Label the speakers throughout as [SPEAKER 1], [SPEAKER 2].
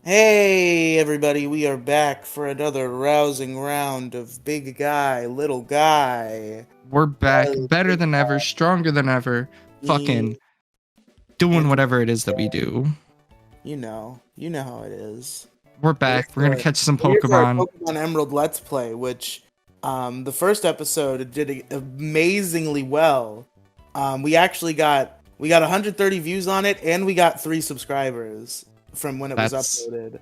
[SPEAKER 1] Hey everybody, we are back for another rousing round of big guy, little guy.
[SPEAKER 2] We're back
[SPEAKER 1] Riley,
[SPEAKER 2] better
[SPEAKER 1] big
[SPEAKER 2] than ever, stronger than ever,
[SPEAKER 1] guy,
[SPEAKER 2] fucking doing
[SPEAKER 1] Andrew,
[SPEAKER 2] whatever it is that we do.
[SPEAKER 1] you know how it is.
[SPEAKER 2] We're
[SPEAKER 1] We're here
[SPEAKER 2] back. We're gonna
[SPEAKER 1] for
[SPEAKER 2] catch some
[SPEAKER 1] we're here for our
[SPEAKER 2] Pokemon.
[SPEAKER 1] Pokemon Emerald Let's Play, which the first episode did amazingly well. We got 130 views on it, and we got 3 subscribers from when it was
[SPEAKER 2] That's
[SPEAKER 1] uploaded.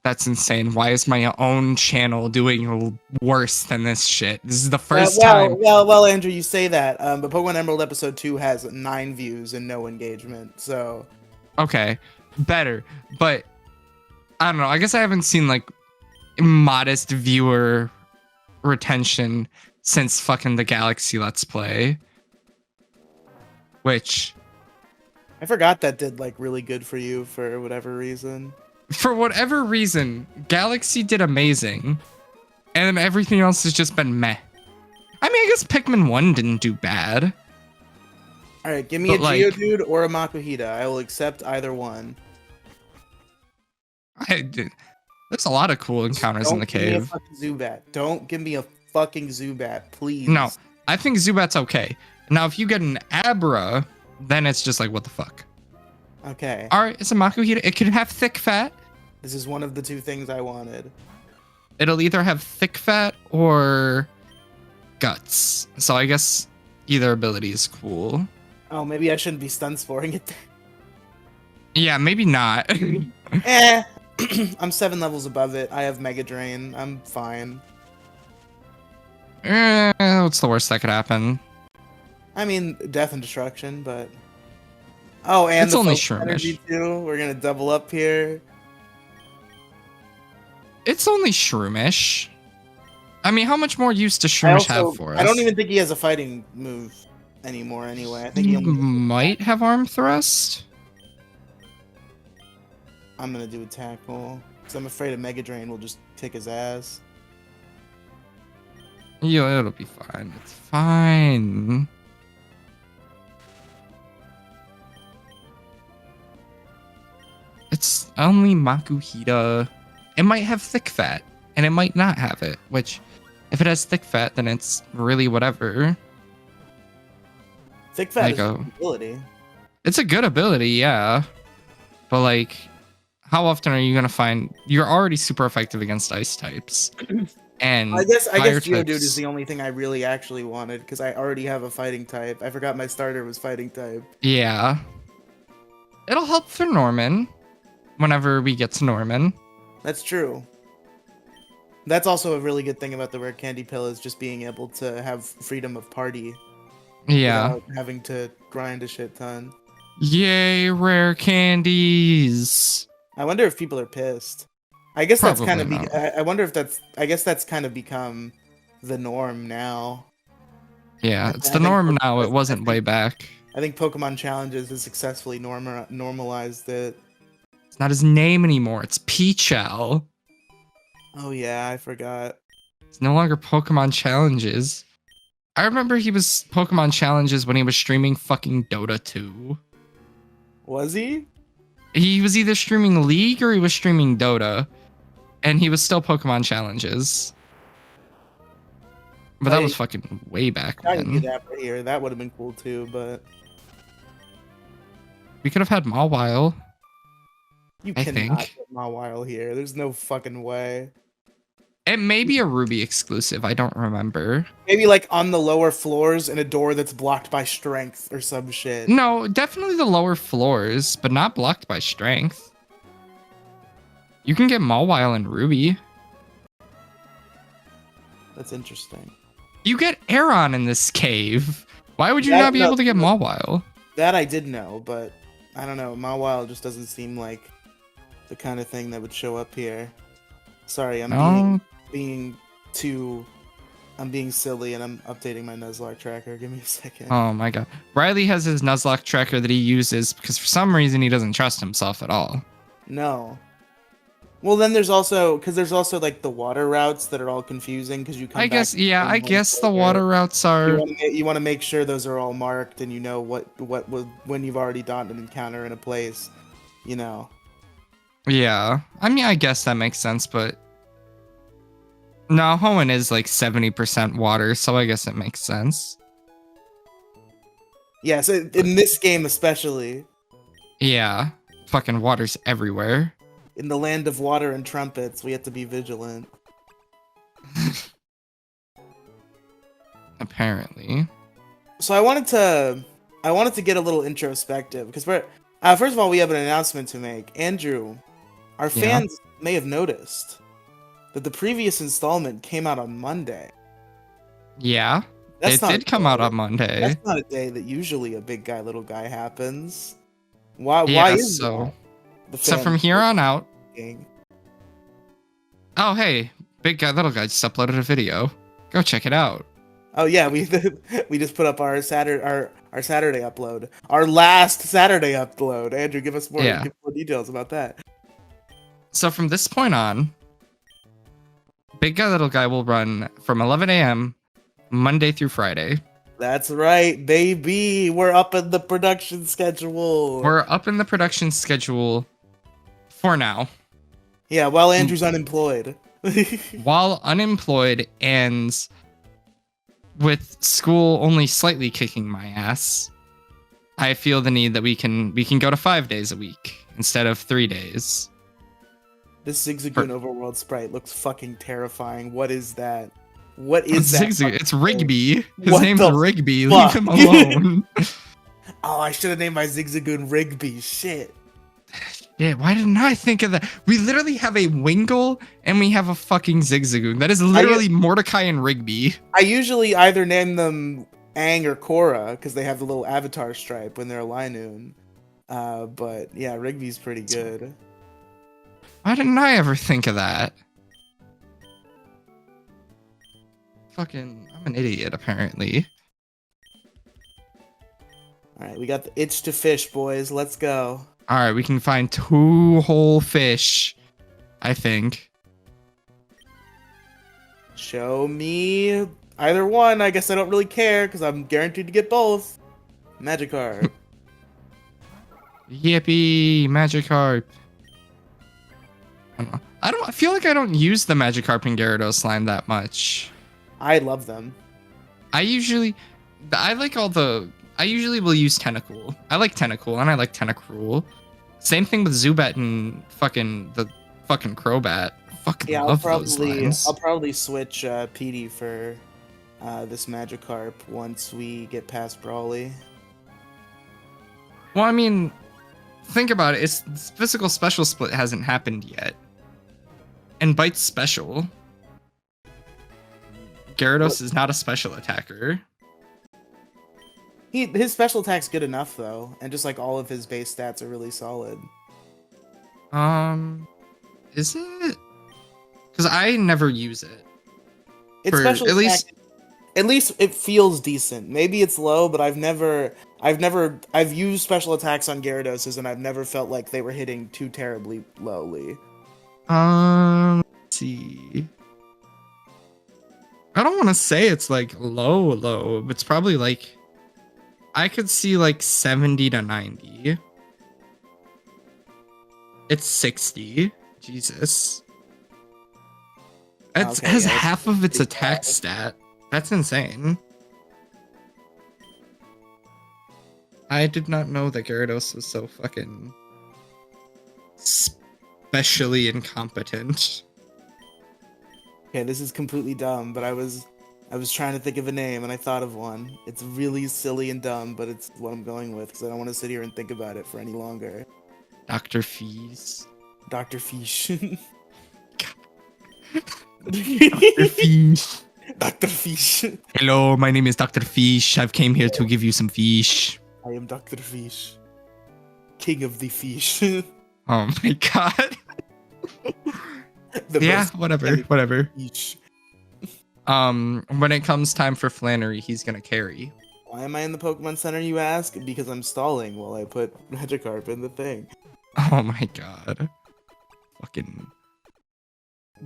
[SPEAKER 2] that's insane. Why is my own channel doing worse than this shit? This is the
[SPEAKER 1] Well,
[SPEAKER 2] first
[SPEAKER 1] well,
[SPEAKER 2] time.
[SPEAKER 1] well, well, Andrew, you say that, but Pokemon Emerald Episode 2 has 9 views and no engagement, so...
[SPEAKER 2] Okay, better, but I don't know. I guess I haven't seen like modest viewer retention since fucking the Galaxy Let's Play, which
[SPEAKER 1] I forgot that did, like, really good for you for whatever reason.
[SPEAKER 2] for whatever reason, Galaxy did amazing, and everything else has just been meh. I mean, I guess Pikmin 1 didn't do bad,
[SPEAKER 1] Alright, give me a
[SPEAKER 2] but like,
[SPEAKER 1] Geodude or a Makuhita. I will accept either one.
[SPEAKER 2] there's a lot of cool encounters in the
[SPEAKER 1] Don't give me a
[SPEAKER 2] cave.
[SPEAKER 1] fucking Zubat. Don't give me a fucking Zubat,
[SPEAKER 2] No,
[SPEAKER 1] please.
[SPEAKER 2] I think Zubat's okay. Now, if you get an Abra, then it's just like, what the fuck?
[SPEAKER 1] Okay,
[SPEAKER 2] Alright, it's a Makuhita. It could have thick fat.
[SPEAKER 1] this is one of the 2 things I wanted.
[SPEAKER 2] It'll either have thick fat or guts. So I guess either ability is cool.
[SPEAKER 1] Oh, maybe I shouldn't be stun sporing it.
[SPEAKER 2] Yeah, maybe not.
[SPEAKER 1] Eh, I'm 7 levels above it. I have Mega Drain. I'm fine.
[SPEAKER 2] What's the worst that could happen?
[SPEAKER 1] I mean, death and destruction, but... Oh, and
[SPEAKER 2] It's
[SPEAKER 1] the
[SPEAKER 2] only
[SPEAKER 1] focus energy
[SPEAKER 2] Shroomish.
[SPEAKER 1] too. We're gonna double up here.
[SPEAKER 2] It's only Shroomish. I mean, how much more use does Shroomish have for us?
[SPEAKER 1] I don't even think he has a fighting move anymore anyway. I think
[SPEAKER 2] He
[SPEAKER 1] he only...
[SPEAKER 2] might have Arm Thrust.
[SPEAKER 1] I'm gonna do a tackle. Because I'm afraid a Mega Drain will just kick his ass.
[SPEAKER 2] Yeah, it'll be fine. It's fine. It's only Makuhita. It might have thick fat, and it might not have it, which, if it has thick fat, then it's really whatever.
[SPEAKER 1] Thick Fat
[SPEAKER 2] Like
[SPEAKER 1] is an ability.
[SPEAKER 2] it's a good ability, yeah. But like, how often are you gonna find you're already super effective against ice types? And
[SPEAKER 1] I guess
[SPEAKER 2] fire
[SPEAKER 1] Geodude
[SPEAKER 2] types,
[SPEAKER 1] is the only thing I really actually wanted, because I already have a fighting type. I forgot my starter was fighting type.
[SPEAKER 2] yeah. It'll help for Norman whenever we get to Norman.
[SPEAKER 1] That's true. That's also a really good thing about the Rare Candy Pill, is just being able to have freedom of party
[SPEAKER 2] Yeah.
[SPEAKER 1] without having to grind a shit ton.
[SPEAKER 2] Yay, rare candies.
[SPEAKER 1] I wonder if people are pissed. I guess that's kind
[SPEAKER 2] Probably
[SPEAKER 1] of.
[SPEAKER 2] not.
[SPEAKER 1] I wonder if that's. I guess that's kind of become the norm now.
[SPEAKER 2] Yeah,
[SPEAKER 1] I
[SPEAKER 2] it's
[SPEAKER 1] I
[SPEAKER 2] the
[SPEAKER 1] think
[SPEAKER 2] norm
[SPEAKER 1] Po-
[SPEAKER 2] now.
[SPEAKER 1] I
[SPEAKER 2] It wasn't way
[SPEAKER 1] think
[SPEAKER 2] back.
[SPEAKER 1] I think Pokemon Challenges has successfully normalized it.
[SPEAKER 2] It's not his name anymore. It's Peachal.
[SPEAKER 1] Oh yeah, I forgot.
[SPEAKER 2] It's no longer Pokemon Challenges. I remember he was Pokemon Challenges when he was streaming fucking Dota 2.
[SPEAKER 1] Was he?
[SPEAKER 2] He was either streaming League or he was streaming Dota, and he was still Pokemon Challenges. But that was fucking way back
[SPEAKER 1] I didn't get
[SPEAKER 2] when.
[SPEAKER 1] that right here. That would have been cool too, but
[SPEAKER 2] We could have had Mawile.
[SPEAKER 1] you
[SPEAKER 2] I
[SPEAKER 1] cannot
[SPEAKER 2] think.
[SPEAKER 1] put Mawile here. There's no fucking way.
[SPEAKER 2] It may be a Ruby exclusive. I don't remember.
[SPEAKER 1] Maybe like on the lower floors in a door that's blocked by strength or some shit.
[SPEAKER 2] No, definitely the lower floors, but not blocked by strength. You can get Mawile and Ruby.
[SPEAKER 1] That's interesting.
[SPEAKER 2] You get Aeron in this cave. Why would you
[SPEAKER 1] That-
[SPEAKER 2] not be
[SPEAKER 1] no,
[SPEAKER 2] able to get Mawile?
[SPEAKER 1] That I did know, but I don't know. Mawile just doesn't seem like the kind of thing that would show up here. Sorry, I'm
[SPEAKER 2] No,
[SPEAKER 1] being too. I'm being silly, and I'm updating my Nuzlocke tracker. Give me a second.
[SPEAKER 2] oh my god. Riley has his Nuzlocke tracker that he uses because for some reason he doesn't trust himself at all.
[SPEAKER 1] No. Well, then there's also like the water routes that are all confusing because you come
[SPEAKER 2] I
[SPEAKER 1] back
[SPEAKER 2] guess,
[SPEAKER 1] to the
[SPEAKER 2] yeah,
[SPEAKER 1] same
[SPEAKER 2] I
[SPEAKER 1] one
[SPEAKER 2] guess the
[SPEAKER 1] later.
[SPEAKER 2] water routes are.
[SPEAKER 1] You want to make sure those are all marked, and you know what when you've already done an encounter in a place, you know.
[SPEAKER 2] Yeah. I mean, I guess that makes sense, but no, Hoenn is like 70% water, so I guess it makes sense.
[SPEAKER 1] Yeah, so in this game especially,
[SPEAKER 2] Yeah. Fucking water's everywhere.
[SPEAKER 1] in the land of water and trumpets, we have to be vigilant.
[SPEAKER 2] Apparently.
[SPEAKER 1] So I wanted to get a little introspective because we're first of all we have an announcement to make. Andrew, our
[SPEAKER 2] Yeah.
[SPEAKER 1] fans may have noticed that the previous installment came out on Monday.
[SPEAKER 2] Yeah.
[SPEAKER 1] That's
[SPEAKER 2] It
[SPEAKER 1] not
[SPEAKER 2] did come out on Monday.
[SPEAKER 1] That's not a day that usually a big guy little guy happens. Why
[SPEAKER 2] Yeah,
[SPEAKER 1] is
[SPEAKER 2] so
[SPEAKER 1] that? The
[SPEAKER 2] so from
[SPEAKER 1] fans
[SPEAKER 2] here on out.
[SPEAKER 1] thinking?
[SPEAKER 2] Oh hey, big guy little guy just uploaded a video. Go check it out.
[SPEAKER 1] Oh yeah, we we just put up our Saturday upload. Our last Saturday upload. Andrew, give us
[SPEAKER 2] Yeah.
[SPEAKER 1] more details about that.
[SPEAKER 2] So from this point on, big guy little guy will run from 11 a.m. Monday through Friday.
[SPEAKER 1] That's right, baby. We're up in the production schedule.
[SPEAKER 2] We're up in the production schedule for now.
[SPEAKER 1] Yeah, while Andrew's unemployed.
[SPEAKER 2] While unemployed and with school only slightly kicking my ass, I feel the need that we can go to 5 days a week instead of 3 days.
[SPEAKER 1] This Zigzagoon overworld sprite looks fucking terrifying. What is that? What is that?
[SPEAKER 2] It's Rigby. His
[SPEAKER 1] What
[SPEAKER 2] name's
[SPEAKER 1] the
[SPEAKER 2] Rigby.
[SPEAKER 1] fuck?
[SPEAKER 2] Leave him alone.
[SPEAKER 1] Oh, I should have named my Zigzagoon Rigby. Shit.
[SPEAKER 2] Yeah, why didn't I think of that? We literally have a Wingle and we have a fucking Zigzagoon. That is literally Mordecai and Rigby.
[SPEAKER 1] I usually either name them Aang or Korra because they have the little avatar stripe when they're a Linoon. But yeah, Rigby's pretty good.
[SPEAKER 2] Why didn't I ever think of that? Fucking, I'm an idiot, apparently.
[SPEAKER 1] Alright, we got the itch to fish, boys. Let's go.
[SPEAKER 2] Alright, we can find 2 whole fish, I think.
[SPEAKER 1] Show me either one. I guess I don't really care because I'm guaranteed to get both. Magikarp.
[SPEAKER 2] Yippee, Magikarp. I feel like I don't use the Magikarp and Gyarados line that much.
[SPEAKER 1] I love them.
[SPEAKER 2] I usually will use Tentacool. I like Tentacool and I like Tentacruel. Same thing with Zubat and the fucking Crobat. Fucking
[SPEAKER 1] Yeah,
[SPEAKER 2] love those lines.
[SPEAKER 1] I'll probably switch PD for this Magikarp once we get past Brawly.
[SPEAKER 2] Well, I mean, think about it. It's physical special split hasn't happened yet. And Bite's special. Gyarados is not a special attacker.
[SPEAKER 1] His special attack's good enough though, and just like all of his base stats are really solid.
[SPEAKER 2] Is it? Because I never use it.
[SPEAKER 1] It's special attack, at least it feels decent. Maybe it's low, but I've used special attacks on Gyarados and I've never felt like they were hitting too terribly lowly.
[SPEAKER 2] Let's see. I don't want to say it's like low, but it's probably like I could see like 70 to 90. It's 60. Jesus. It has half of its attack stat. That's insane. I did not know that Gyarados was so fucking specially incompetent.
[SPEAKER 1] Okay, this is completely dumb, but I was trying to think of a name and I thought of one. It's really silly and dumb, but it's what I'm going with because I don't want to sit here and think about it for any longer.
[SPEAKER 2] Dr. Fees.
[SPEAKER 1] Dr. Fish.
[SPEAKER 2] Dr. Fish.
[SPEAKER 1] Dr. Fish.
[SPEAKER 2] Hello, my name is Dr. Fish. I've came here to give you some fish.
[SPEAKER 1] I am Dr. Fish. King of the fish.
[SPEAKER 2] Oh my god. Yeah, whatever.
[SPEAKER 1] Fish.
[SPEAKER 2] When it comes time for Flannery, he's gonna carry.
[SPEAKER 1] Why am I in the Pokemon Center, you ask? Because I'm stalling while I put Magikarp in the thing.
[SPEAKER 2] Oh my god. Fucking.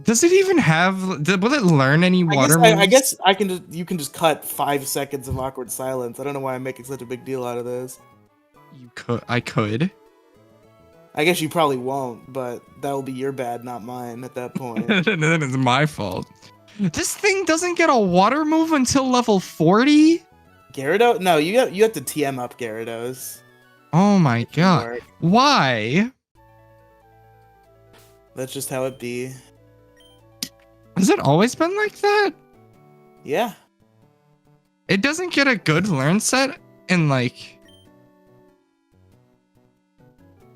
[SPEAKER 2] Does it even have? Will it learn any water moves?
[SPEAKER 1] I guess I can just. You can just cut 5 seconds of awkward silence. I don't know why I'm making such a big deal out of this.
[SPEAKER 2] You could. I could.
[SPEAKER 1] I guess you probably won't, but that will be your bad, not mine at that point.
[SPEAKER 2] Then it's my fault. This thing doesn't get a water move until level 40?
[SPEAKER 1] Gyarados? No, you have to TM up Gyarados.
[SPEAKER 2] Oh my god.
[SPEAKER 1] Work.
[SPEAKER 2] Why?
[SPEAKER 1] That's just how it be.
[SPEAKER 2] Has it always been like that?
[SPEAKER 1] Yeah.
[SPEAKER 2] It doesn't get a good learn set in like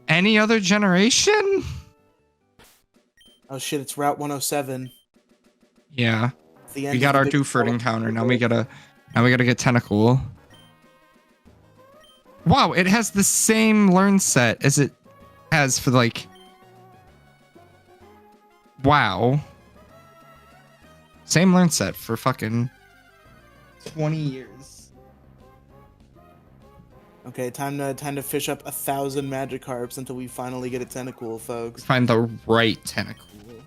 [SPEAKER 2] any other generation?
[SPEAKER 1] Oh shit, it's Route 107.
[SPEAKER 2] Yeah.
[SPEAKER 1] The end
[SPEAKER 2] We got
[SPEAKER 1] of
[SPEAKER 2] our
[SPEAKER 1] the big
[SPEAKER 2] Dewford
[SPEAKER 1] battle.
[SPEAKER 2] encounter. Now we gotta get Tentacool. Wow, it has the same learn set as it has for like. Wow. Same learn set for fucking 20 years.
[SPEAKER 1] Okay, time to fish up 1,000 Magikarps until we finally get a Tentacool, folks.
[SPEAKER 2] Find the right Tentacool.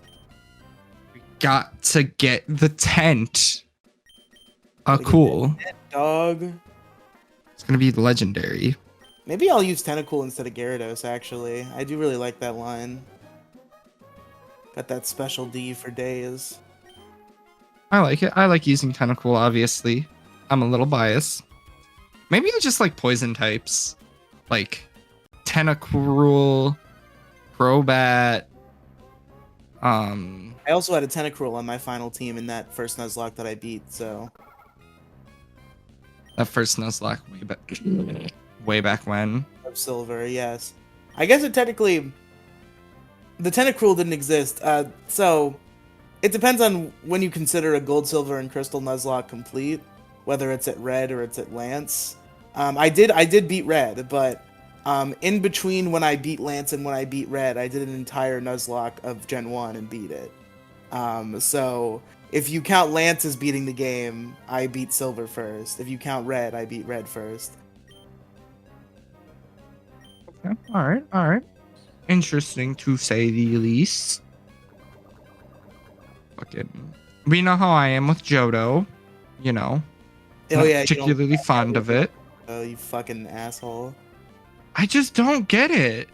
[SPEAKER 2] We got to get the tent. Cool.
[SPEAKER 1] Dog.
[SPEAKER 2] It's gonna be legendary.
[SPEAKER 1] Maybe I'll use Tentacool instead of Gyarados, actually. I do really like that line. Got that special D for days.
[SPEAKER 2] I like it. I like using Tentacool, obviously. I'm a little biased. Maybe I just like poison types. Like Tentacruel, Crobat.
[SPEAKER 1] I also had a Tentacruel on my final team in that first Nuzlocke that I beat, so...
[SPEAKER 2] That first Nuzlocke way back when.
[SPEAKER 1] Of Silver, yes. I guess it technically... The Tentacruel didn't exist, so... It depends on when you consider a Gold, Silver, and Crystal Nuzlocke complete, whether it's at Red or it's at Lance. I did beat Red, but in between when I beat Lance and when I beat Red, I did an entire Nuzlocke of Gen 1 and beat it. So if you count Lance as beating the game, I beat Silver first. If you count Red, I beat Red first.
[SPEAKER 2] Okay. All right. Interesting to say the least. Fucking, we know how I am with Johto. You know,
[SPEAKER 1] Oh yeah,
[SPEAKER 2] particularly fond of it.
[SPEAKER 1] Oh, you fucking asshole.
[SPEAKER 2] I just don't get it.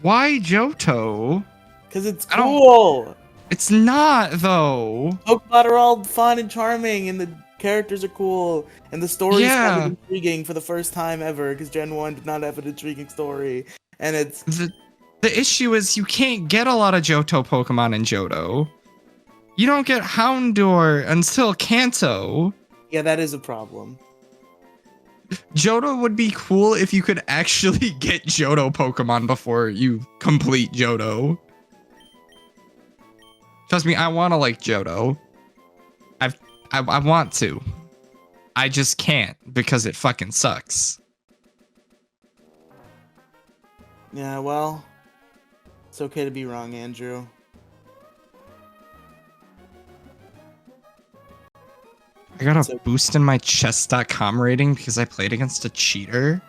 [SPEAKER 2] Why Johto?
[SPEAKER 1] Cause it's cool.
[SPEAKER 2] It's not though.
[SPEAKER 1] Pokemon are all fun and charming, and the characters are cool, and the story's kind of intriguing for the first time ever. Because Gen 1 did not have an intriguing story, and it's
[SPEAKER 2] the issue is you can't get a lot of Johto Pokemon in Johto. You don't get Houndour until Kanto.
[SPEAKER 1] Yeah, that is a problem.
[SPEAKER 2] Johto would be cool if you could actually get Johto Pokemon before you complete Johto. Trust me, I want to like Johto. I want to. I just can't because it fucking sucks.
[SPEAKER 1] Yeah, well, it's okay to be wrong, Andrew.
[SPEAKER 2] I got a boost in my chess.com rating because I played against a cheater.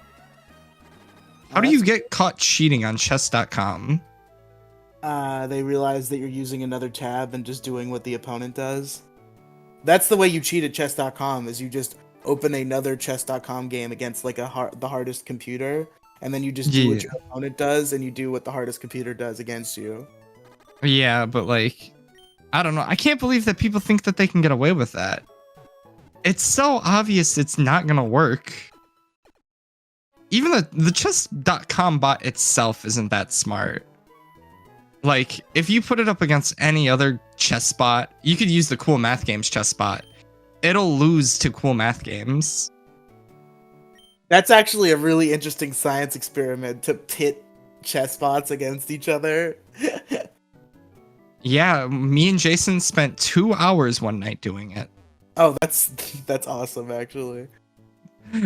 [SPEAKER 2] How do you get caught cheating on chess.com?
[SPEAKER 1] They realize that you're using another tab and just doing what the opponent does. That's the way you cheat at chess.com, is you just open another chess.com game against like the hardest computer, and then you just do what your opponent does, and you do what the hardest computer does against you.
[SPEAKER 2] Yeah, but like, I don't know. I can't believe that people think that they can get away with that. It's so obvious it's not gonna work. Even the chess.com bot itself isn't that smart. Like, if you put it up against any other chess bot, you could use the Cool Math Games chess bot. It'll lose to Cool Math Games.
[SPEAKER 1] That's actually a really interesting science experiment, to pit chess bots against each other.
[SPEAKER 2] Yeah, me and Jason spent 2 hours one night doing it.
[SPEAKER 1] Oh, that's awesome, actually.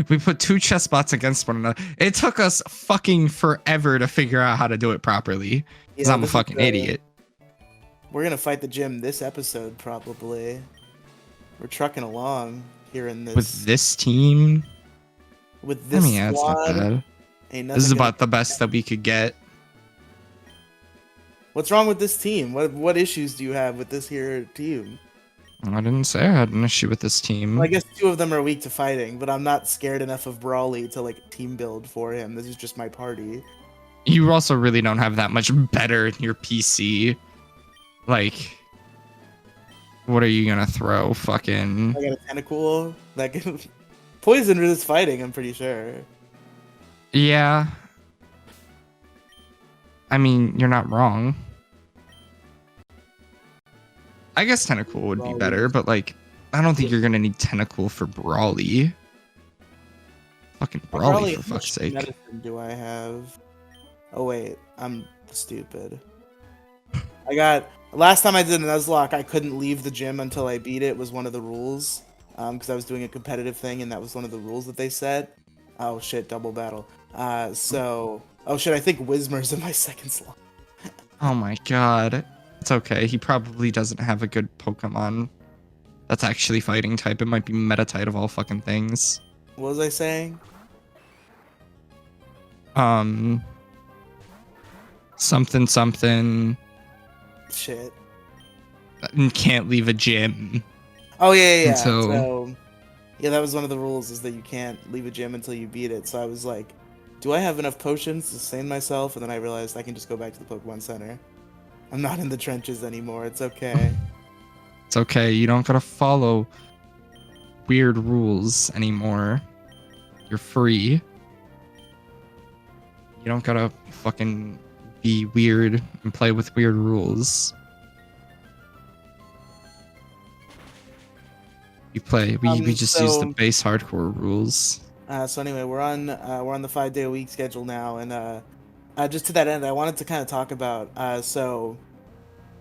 [SPEAKER 2] We put 2 chess bots against one another. It took us fucking forever to figure out how to do it properly. Because I'm a fucking idiot.
[SPEAKER 1] We're gonna fight the gym this episode, probably. We're trucking along here in this...
[SPEAKER 2] With this team?
[SPEAKER 1] With this squad.
[SPEAKER 2] It's not bad. This is about the best that we could get.
[SPEAKER 1] What's wrong with this team? What issues do you have with this here team?
[SPEAKER 2] I didn't say I had an issue with this team.
[SPEAKER 1] Well, I guess 2 of them are weak to fighting, but I'm not scared enough of Brawly to like team build for him. This is just my party.
[SPEAKER 2] You also really don't have that much better in your PC. Like, what are you gonna throw? Fucking.
[SPEAKER 1] I got a tentacle that can poison resist fighting. I'm pretty sure.
[SPEAKER 2] Yeah. I mean, you're not wrong. I guess Tentacle would be better, but like, I don't think you're gonna need Tentacle for Brawly. Fucking Brawly, for fuck's sake.
[SPEAKER 1] Medicine do I have? Oh wait, I'm stupid. I got last time I did a Nuzlocke, I couldn't leave the gym until I beat it. Was one of the rules, because I was doing a competitive thing, and that was one of the rules that they set. Oh shit, double battle. Oh shit, I think Whismer's in my second slot.
[SPEAKER 2] Oh my god. It's okay. He probably doesn't have a good Pokemon that's actually fighting type. It might be Metatite of all fucking things.
[SPEAKER 1] What was I saying?
[SPEAKER 2] Something.
[SPEAKER 1] Shit.
[SPEAKER 2] Can't leave a gym.
[SPEAKER 1] Oh yeah. So yeah, that was one of the rules, is that you can't leave a gym until you beat it. So I was like, do I have enough potions to sustain myself? And then I realized I can just go back to the Pokemon Center. I'm not in the trenches anymore. It's okay.
[SPEAKER 2] It's okay. You don't gotta follow weird rules anymore. You're free. You don't gotta fucking be weird and play with weird rules. We just use the base hardcore rules.
[SPEAKER 1] So anyway, we're on the 5-day-a-week schedule now, and just to that end, I wanted to kind of talk about so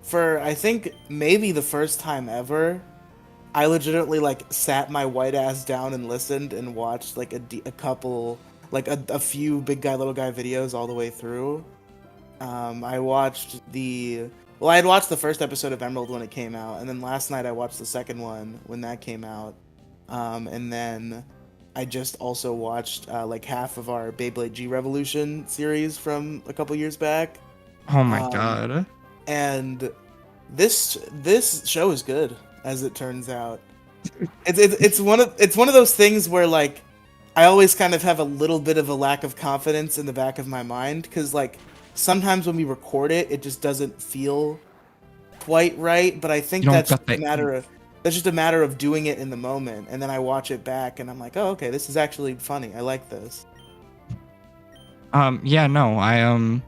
[SPEAKER 1] for I think maybe the first time ever, I legitimately like sat my white ass down and listened and watched like a couple, like a few big guy little guy videos all the way through. I watched I had watched the first episode of Emerald when it came out, and then last night I watched the second one when that came out, and then I just also watched like half of our Beyblade G Revolution series from a couple years back.
[SPEAKER 2] Oh my god!
[SPEAKER 1] And this show is good, as it turns out. It's one of those things where like I always kind of have a little bit of a lack of confidence in the back of my mind, because like sometimes when we record it, it just doesn't feel quite right. But I think that's just a matter of doing it in the moment, and then I watch it back and I'm like, oh, okay, this is actually funny. I like this.
[SPEAKER 2] Yeah, no,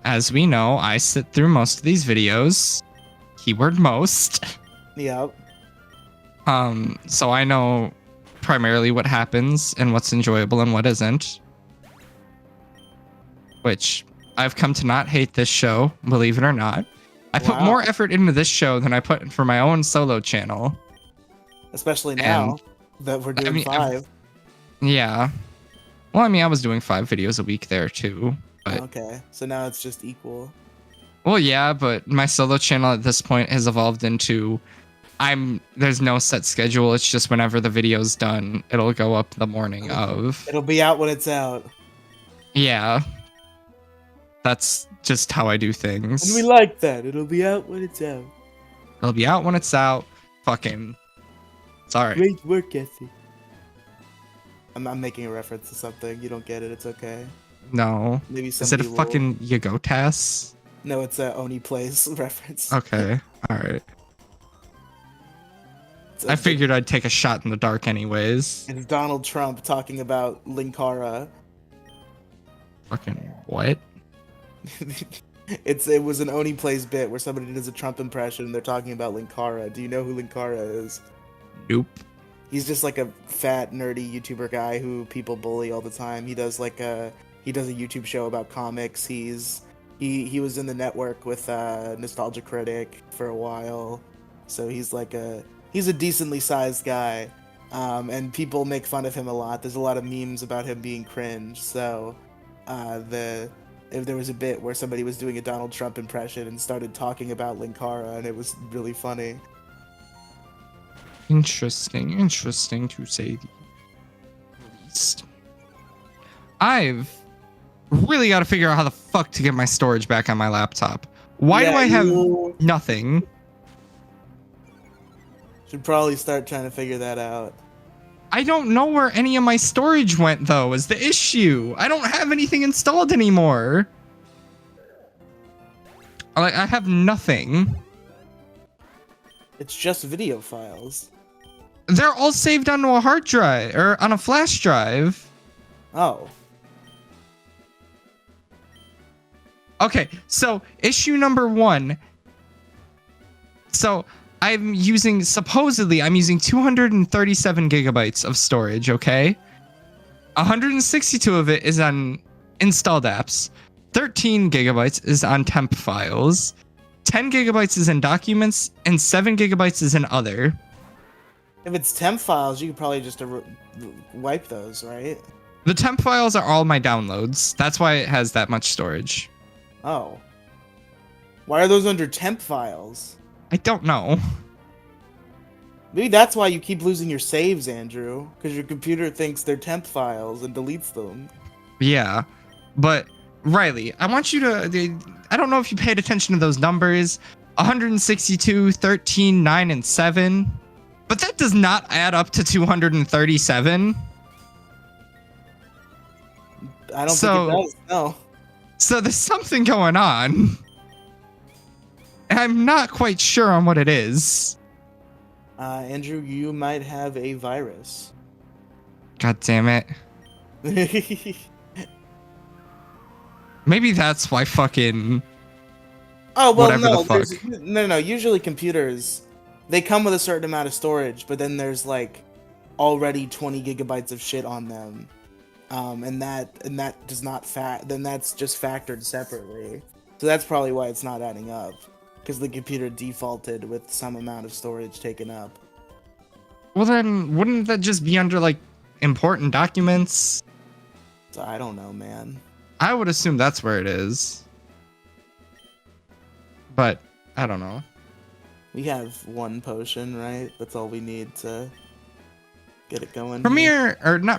[SPEAKER 2] as we know, I sit through most of these videos. Keyword most.
[SPEAKER 1] Yep.
[SPEAKER 2] So I know primarily what happens and what's enjoyable and what isn't. Which I've come to not hate this show, believe it or not. I put more effort into this show than I put for my own solo channel.
[SPEAKER 1] Especially now that we're doing 5.
[SPEAKER 2] Yeah. Well, I mean, I was doing 5 videos a week there too. But,
[SPEAKER 1] okay, so now it's just equal.
[SPEAKER 2] Well, yeah, but my solo channel at this point has evolved into there's no set schedule. It's just whenever the video's done, it'll go up the morning of.
[SPEAKER 1] It'll be out when it's out.
[SPEAKER 2] Yeah. That's just how I do things.
[SPEAKER 1] And we like that. It'll be out when it's out.
[SPEAKER 2] It'll be out when it's out. Fucking. Sorry.
[SPEAKER 1] Great work ethic. I'm making a reference to something. You don't get it. It's okay.
[SPEAKER 2] No.
[SPEAKER 1] Maybe
[SPEAKER 2] is it a fucking Yagotas?
[SPEAKER 1] No, it's a Oni Plays reference.
[SPEAKER 2] Okay. All right. I figured I'd take a shot in the dark anyways.
[SPEAKER 1] It's Donald Trump talking about Linkara.
[SPEAKER 2] Fucking what?
[SPEAKER 1] It was an Oni Plays bit where somebody does a Trump impression and they're talking about Linkara. Do you know who Linkara is?
[SPEAKER 2] Nope.
[SPEAKER 1] He's just like a fat, nerdy YouTuber guy who people bully all the time. He does a YouTube show about comics. He was in the network with Nostalgia Critic for a while. So he's a decently sized guy. And people make fun of him a lot. There's a lot of memes about him being cringe. So if there was a bit where somebody was doing a Donald Trump impression and started talking about Linkara, and it was really funny.
[SPEAKER 2] Interesting to say the least. I've really got to figure out how the fuck to get my storage back on my laptop. Why do I have nothing?
[SPEAKER 1] Should probably start trying to figure that out.
[SPEAKER 2] I don't know where any of my storage went, though, is the issue. I don't have anything installed anymore. Like, I have nothing.
[SPEAKER 1] It's just video files.
[SPEAKER 2] They're all saved onto a hard drive, or on a flash drive.
[SPEAKER 1] Oh.
[SPEAKER 2] Okay, so issue number 1. So supposedly I'm using 237 gigabytes of storage, okay? 162 of it is on installed apps. 13 gigabytes is on temp files. 10 gigabytes is in documents, and 7 gigabytes is in other.
[SPEAKER 1] If it's temp files, you could probably just wipe those, right?
[SPEAKER 2] The temp files are all my downloads. That's why it has that much storage.
[SPEAKER 1] Oh. Why are those under temp files?
[SPEAKER 2] I don't know.
[SPEAKER 1] Maybe that's why you keep losing your saves, Andrew. Because your computer thinks they're temp files and deletes them.
[SPEAKER 2] Yeah. But, Riley, I want you to... I don't know if you paid attention to those numbers. 162, 13, 9, and 7. But that does not add up to 237.
[SPEAKER 1] I don't think it does, no.
[SPEAKER 2] So there's something going on. I'm not quite sure on what it is.
[SPEAKER 1] Andrew, you might have a virus.
[SPEAKER 2] God damn it. Maybe that's why fucking...
[SPEAKER 1] Oh, well,
[SPEAKER 2] no.
[SPEAKER 1] No. Usually computers, they come with a certain amount of storage, but then there's, like, already 20 gigabytes of shit on them. And that does not then that's just factored separately. So that's probably why it's not adding up. Because the computer defaulted with some amount of storage taken up.
[SPEAKER 2] Well then, wouldn't that just be under, like, important documents?
[SPEAKER 1] So I don't know, man.
[SPEAKER 2] I would assume that's where it is. But, I don't know.
[SPEAKER 1] We have one potion, right? That's all we need to get it going.
[SPEAKER 2] Not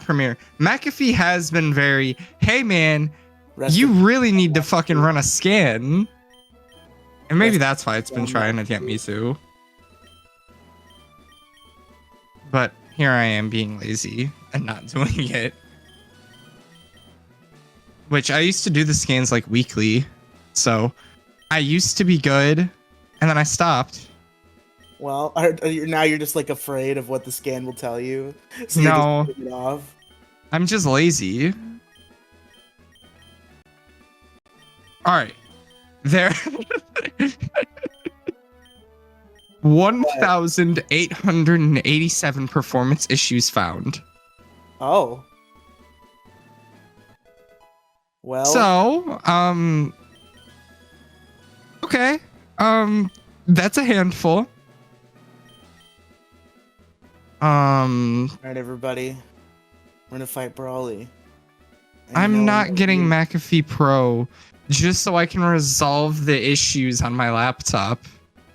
[SPEAKER 2] Premiere. McAfee has been very, hey man, you really need to fucking run a scan. And maybe that's why it's been trying to get me to. But here I am being lazy and not doing it. Which I used to do the scans like weekly. So I used to be good and then I stopped.
[SPEAKER 1] Well, now you're just like afraid of what the scan will tell you. So
[SPEAKER 2] no,
[SPEAKER 1] you're just putting it off.
[SPEAKER 2] I'm just lazy. All right, there. 1,887 performance issues found.
[SPEAKER 1] Oh. Well.
[SPEAKER 2] So, okay, that's a handful.
[SPEAKER 1] Alright, everybody. We're gonna fight Brawly.
[SPEAKER 2] I'm not getting McAfee Pro just so I can resolve the issues on my laptop.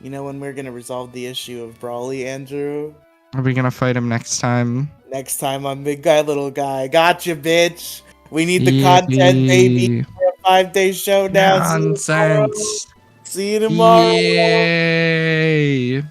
[SPEAKER 1] You know when we're gonna resolve the issue of Brawly, Andrew?
[SPEAKER 2] Are we gonna fight him next time?
[SPEAKER 1] Next time on Big Guy, Little Guy. Gotcha, bitch! We need the content, baby, for a 5-day showdown.
[SPEAKER 2] Nonsense.
[SPEAKER 1] See you tomorrow.
[SPEAKER 2] Yay.